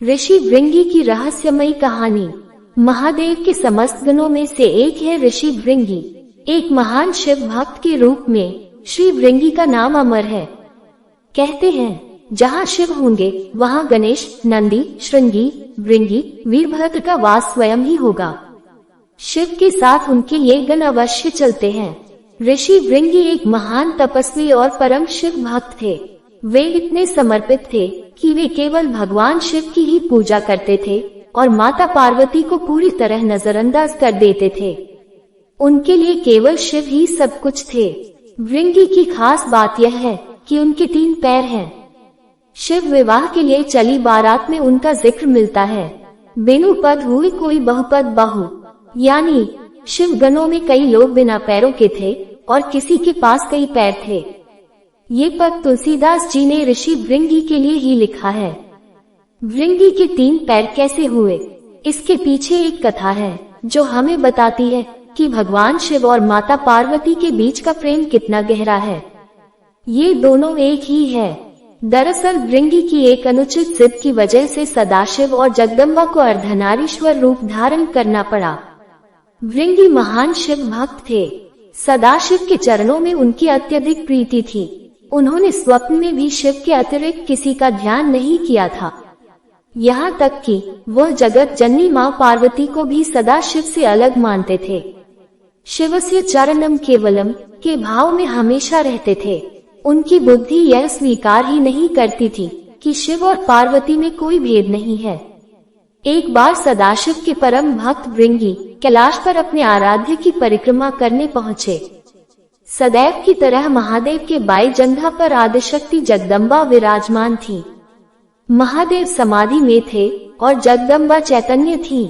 ऋषि भृंगी की रहस्यमयी कहानी। महादेव के समस्त गणों में से एक है ऋषि भृंगी। एक महान शिव भक्त के रूप में श्री भृंगी का नाम अमर है। कहते हैं जहाँ शिव होंगे वहाँ गणेश, नंदी, श्रृंगी, भृंगी, वीरभद्र का वास स्वयं ही होगा। शिव के साथ उनके ये गण अवश्य चलते हैं। ऋषि भृंगी एक महान तपस्वी और परम शिव भक्त थे। वे इतने समर्पित थे कि वे केवल भगवान शिव की ही पूजा करते थे और माता पार्वती को पूरी तरह नजरअंदाज कर देते थे। उनके लिए केवल शिव ही सब कुछ थे। भृंगी की खास बात यह है कि उनके 3 पैर हैं। शिव विवाह के लिए चली बारात में उनका जिक्र मिलता है। बिनु पद हुई कोई बहुपद बाहु, यानी शिव गणों में कई लोग बिना पैरों के थे और किसी के पास कई पैर थे। ये पद तुलसीदास जी ने ऋषि भृंगी के लिए ही लिखा है। भृंगी के 3 पैर कैसे हुए, इसके पीछे एक कथा है जो हमें बताती है कि भगवान शिव और माता पार्वती के बीच का प्रेम कितना गहरा है। ये दोनों एक ही है। दरअसल भृंगी की एक अनुचित जिद की वजह से सदाशिव और जगदम्बा को अर्धनारीश्वर रूप धारण करना पड़ा। भृंगी महान शिव भक्त थे। सदाशिव के चरणों में उनकी अत्यधिक प्रीति थी। उन्होंने स्वप्न में भी शिव के अतिरिक्त किसी का ध्यान नहीं किया था। यहाँ तक कि वह जगत जननी माँ पार्वती को भी सदा शिव से अलग मानते थे। शिवस्य चरणम केवलम के भाव में हमेशा रहते थे। उनकी बुद्धि यह स्वीकार ही नहीं करती थी कि शिव और पार्वती में कोई भेद नहीं है। एक बार सदाशिव के परम भक्त भृंगी कैलाश पर अपने आराध्य की परिक्रमा करने पहुँचे। सदैव की तरह महादेव के बाएं जंघा पर आदिशक्ति जगदम्बा विराजमान थी। महादेव समाधि में थे और जगदम्बा चैतन्य थी।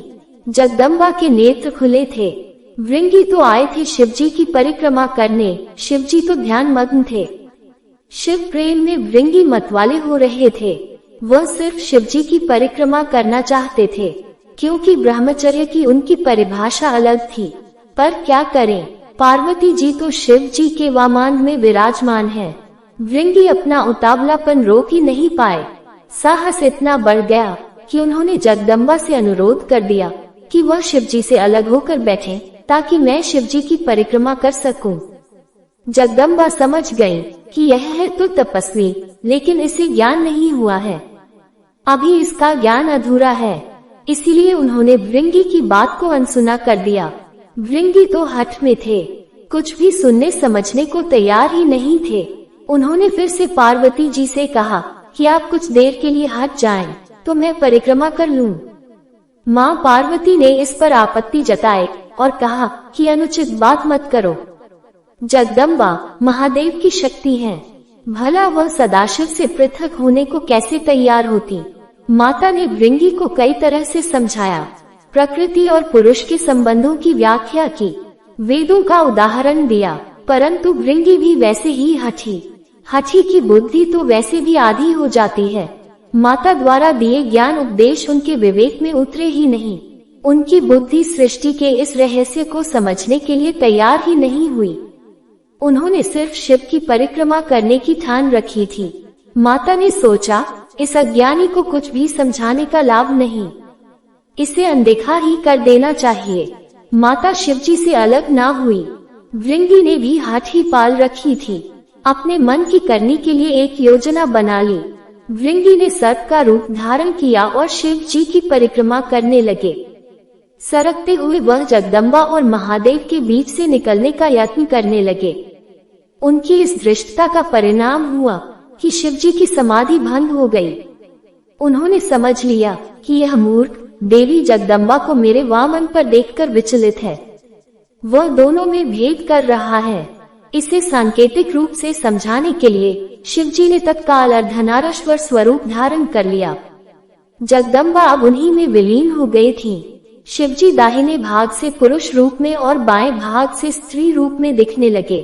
जगदम्बा के नेत्र खुले थे। भृंगी तो आए थे शिवजी की परिक्रमा करने, शिवजी तो ध्यान मग्न थे। शिव प्रेम में भृंगी मतवाले हो रहे थे। वह सिर्फ शिवजी की परिक्रमा करना चाहते थे, क्योंकि ब्रह्मचर्य की उनकी परिभाषा अलग थी। पर क्या करें, पार्वती जी तो शिव जी के वामांग में विराजमान है। भृंगी अपना उतावलापन रोक ही नहीं पाए। साहस इतना बढ़ गया कि उन्होंने जगदम्बा से अनुरोध कर दिया कि वह शिव जी से अलग होकर बैठें ताकि मैं शिव जी की परिक्रमा कर सकूं। जगदम्बा समझ गईं कि यह है तो तपस्वी, लेकिन इसे ज्ञान नहीं हुआ है, अभी इसका ज्ञान अधूरा है। इसीलिए उन्होंने भृंगी की बात को अनसुना कर दिया। भृंगी तो हठ में थे, कुछ भी सुनने समझने को तैयार ही नहीं थे। उन्होंने फिर से पार्वती जी से कहा कि आप कुछ देर के लिए हट जाएं, तो मैं परिक्रमा कर लूं। माँ पार्वती ने इस पर आपत्ति जताई और कहा कि अनुचित बात मत करो। जगदम्बा महादेव की शक्ति है, भला वह सदाशिव से पृथक होने को कैसे तैयार होती। माता ने भृंगी को कई तरह से समझाया, प्रकृति और पुरुष के संबंधों की व्याख्या की, वेदों का उदाहरण दिया, परंतु भृंगी भी वैसे ही हठी की बुद्धि तो वैसे भी आधी हो जाती है। माता द्वारा दिए ज्ञान उपदेश उनके विवेक में उतरे ही नहीं। उनकी बुद्धि सृष्टि के इस रहस्य को समझने के लिए तैयार ही नहीं हुई। उन्होंने सिर्फ शिव की परिक्रमा करने की ठान रखी थी। माता ने सोचा इस अज्ञानी को कुछ भी समझाने का लाभ नहीं, इसे अनदेखा ही कर देना चाहिए। माता शिवजी से अलग ना हुई। भृंगी ने भी हठ ही पाल रखी थी। अपने मन की करने के लिए एक योजना बना ली। भृंगी ने सर्प का रूप धारण किया और शिव जी की परिक्रमा करने लगे। सरकते हुए वह जगदम्बा और महादेव के बीच से निकलने का यत्न करने लगे। उनकी इस धृष्टता का परिणाम हुआ कि शिवजी की समाधि भंग हो गई। उन्होंने समझ लिया कि यह मूर्ख देवी जगदम्बा को मेरे वामन पर देखकर विचलित है, वह दोनों में भेद कर रहा है। इसे सांकेतिक रूप से समझाने के लिए शिवजी ने तत्काल अर्धनारीश्वर स्वरूप धारण कर लिया। जगदम्बा अब उन्हीं में विलीन हो गई थी। शिवजी दाहिने भाग से पुरुष रूप में और बाएं भाग से स्त्री रूप में दिखने लगे।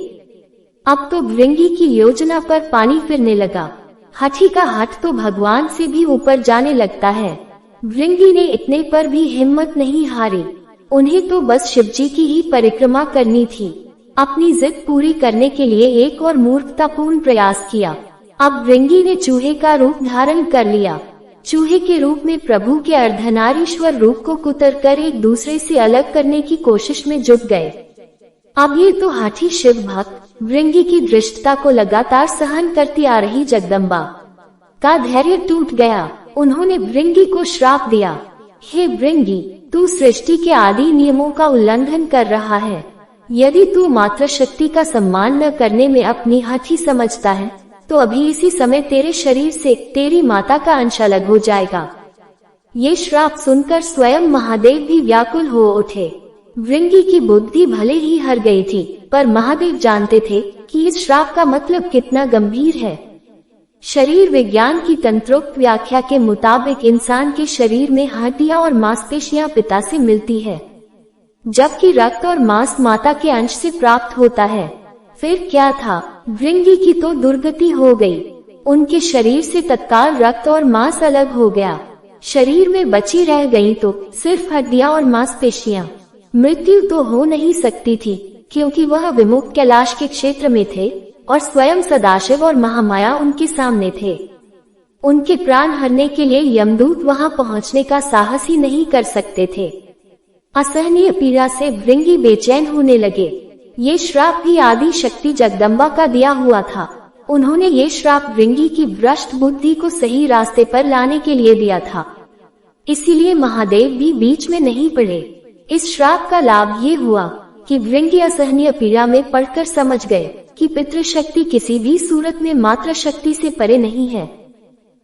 अब तो भृंगी की योजना पर पानी फिरने लगा। हठी का हठ तो भगवान से भी ऊपर जाने लगता है। भृंगी ने इतने पर भी हिम्मत नहीं हारी। उन्हें तो बस शिवजी की ही परिक्रमा करनी थी। अपनी जिद पूरी करने के लिए एक और मूर्खतापूर्ण प्रयास किया। अब भृंगी ने चूहे का रूप धारण कर लिया। चूहे के रूप में प्रभु के अर्धनारीश्वर रूप को कुतर कर एक दूसरे से अलग करने की कोशिश में जुट गए। अब ये तो हाथी शिव भक्त भृंगी की दृष्टता को लगातार सहन करती आ रही जगदम्बा का धैर्य टूट गया। उन्होंने भृंगी को श्राप दिया, हे भृंगी, तू सृष्टि के आदि नियमों का उल्लंघन कर रहा है। यदि तू मातृशक्ति का सम्मान न करने में अपनी हाथी समझता है तो अभी इसी समय तेरे शरीर से तेरी माता का अंश अलग हो जाएगा। ये श्राप सुनकर स्वयं महादेव भी व्याकुल हो उठे। भृंगी की बुद्धि भले ही हर गई थी, पर महादेव जानते थे कि इस श्राप का मतलब कितना गंभीर है। शरीर विज्ञान की तंत्रोक्त व्याख्या के मुताबिक इंसान के शरीर में हड्डियां और मांसपेशियां पिता से मिलती है, जबकि रक्त और मांस माता के अंश से प्राप्त होता है। फिर क्या था, भृंगी की तो दुर्गति हो गई। उनके शरीर से तत्काल रक्त और मांस अलग हो गया। शरीर में बची रह गई तो सिर्फ हड्डियां और मांसपेशियां। मृत्यु तो हो नहीं सकती थी, क्योंकि वह विमुक्त कैलाश के क्षेत्र में थे और स्वयं सदाशिव और महामाया उनके सामने थे। उनके प्राण हरने के लिए यमदूत वहां पहुंचने का साहस ही नहीं कर सकते थे। असहनीय पीड़ा से भृंगी बेचैन होने लगे। ये श्राप भी आदि शक्ति जगदम्बा का दिया हुआ था। उन्होंने ये श्राप भृंगी की भ्रष्ट बुद्धि को सही रास्ते पर लाने के लिए दिया था, इसीलिए महादेव भी बीच में नहीं पड़े। इस श्राप का लाभ ये हुआ कि भृंगी असहनीय पीड़ा में पड़कर समझ गए कि पितृशक्ति किसी भी सूरत में मातृशक्ति से परे नहीं है।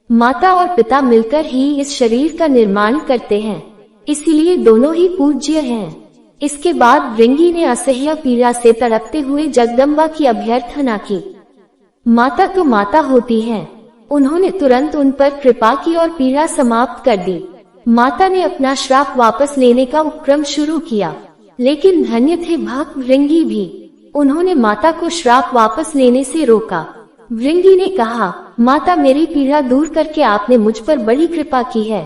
माता और पिता मिलकर ही इस शरीर का निर्माण करते हैं, इसीलिए दोनों ही पूज्य हैं। इसके बाद भृंगी ने असह्य पीड़ा से तड़पते हुए जगदम्बा की अभ्यर्थना की। माता तो माता होती हैं। उन्होंने तुरंत उन पर कृपा की और पीड़ा समाप्त कर दी। माता ने अपना श्राप वापस लेने का उपक्रम शुरू किया, लेकिन धन्य थे भक्त भृंगी भी। उन्होंने माता को श्राप वापस लेने से रोका। भृंगी ने कहा, माता, मेरी पीड़ा दूर करके आपने मुझ पर बड़ी कृपा की है,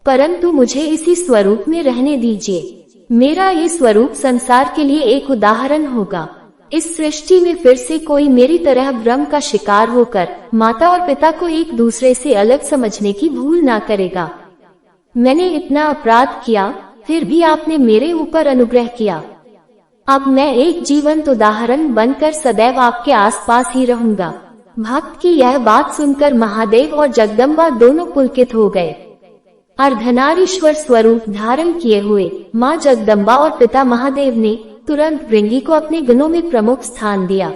परंतु मुझे इसी स्वरूप में रहने दीजिए। मेरा ये स्वरूप संसार के लिए एक उदाहरण होगा। इस सृष्टि में फिर से कोई मेरी तरह भ्रम का शिकार होकर माता और पिता को एक दूसरे से अलग समझने की भूल ना करेगा। मैंने इतना अपराध किया, फिर भी आपने मेरे ऊपर अनुग्रह किया। अब मैं एक जीवंत उदाहरण बनकर सदैव आपके आसपास ही रहूंगा। भक्त की यह बात सुनकर महादेव और जगदम्बा दोनों पुलकित हो गए। अर्धनारीश्वर स्वरूप धारण किए हुए माँ जगदम्बा और पिता महादेव ने तुरंत भृंगी को अपने गणों में प्रमुख स्थान दिया।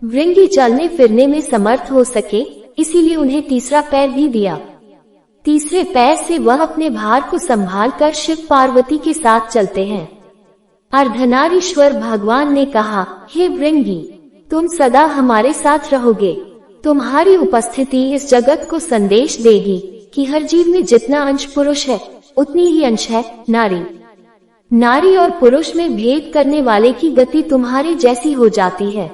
भृंगी चलने फिरने में समर्थ हो सके, इसीलिए उन्हें तीसरा पैर भी दिया। तीसरे पैर से वह अपने भार को संभालकर शिव पार्वती के साथ चलते हैं। अर्धनारीश्वर भगवान ने कहा, हे भृंगी, तुम सदा हमारे साथ रहोगे। तुम्हारी उपस्थिति इस जगत को संदेश देगी कि हर जीव में जितना अंश पुरुष है उतनी ही अंश है नारी। नारी और पुरुष में भेद करने वाले की गति तुम्हारे जैसी हो जाती है।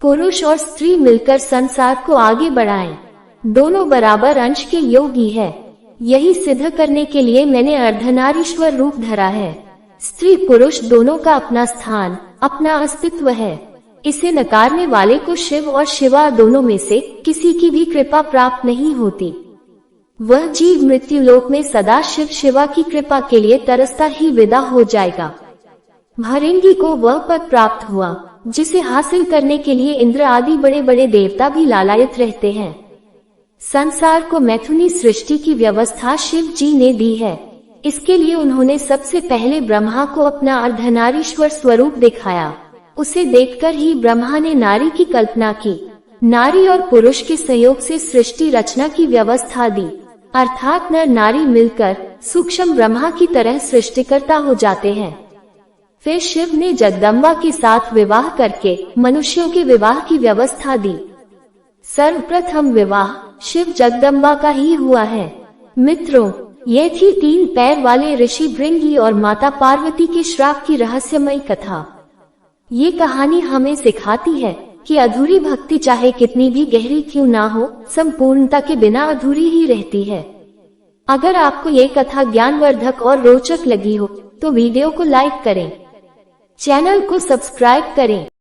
पुरुष और स्त्री मिलकर संसार को आगे बढ़ाएं। दोनों बराबर अंश के योगी है। यही सिद्ध करने के लिए मैंने अर्धनारीश्वर रूप धरा है। स्त्री पुरुष दोनों का अपना स्थान, अपना अस्तित्व है। इसे नकारने वाले को शिव और शिवा दोनों में से किसी की भी कृपा प्राप्त नहीं होती। वह जीव मृत्यु लोक में सदा शिव शिवा की कृपा के लिए तरसता ही विदा हो जाएगा। भृंगी को वह पद प्राप्त हुआ जिसे हासिल करने के लिए इंद्र आदि बड़े बड़े देवता भी लालायित रहते हैं। संसार को मैथुनी सृष्टि की व्यवस्था शिव जी ने दी है। इसके लिए उन्होंने सबसे पहले ब्रह्मा को अपना अर्धनारीश्वर स्वरूप दिखाया। उसे देखकर ही ब्रह्मा ने नारी की कल्पना की। नारी और पुरुष के सहयोग से सृष्टि रचना की व्यवस्था दी, अर्थात नर नारी मिलकर सूक्ष्म ब्रह्मा की तरह सृष्टिकर्ता हो जाते हैं। फिर शिव ने जगदम्बा के साथ विवाह करके मनुष्यों के विवाह की व्यवस्था दी। सर्वप्रथम विवाह शिव जगदम्बा का ही हुआ है। मित्रों, ये थी 3 पैर वाले ऋषि भृंगी और माता पार्वती के श्राप की रहस्यमयी कथा। ये कहानी हमें सिखाती है कि अधूरी भक्ति चाहे कितनी भी गहरी क्यों ना हो, संपूर्णता के बिना अधूरी ही रहती है। अगर आपको ये कथा ज्ञानवर्धक और रोचक लगी हो तो वीडियो को लाइक करें, चैनल को सब्सक्राइब करें।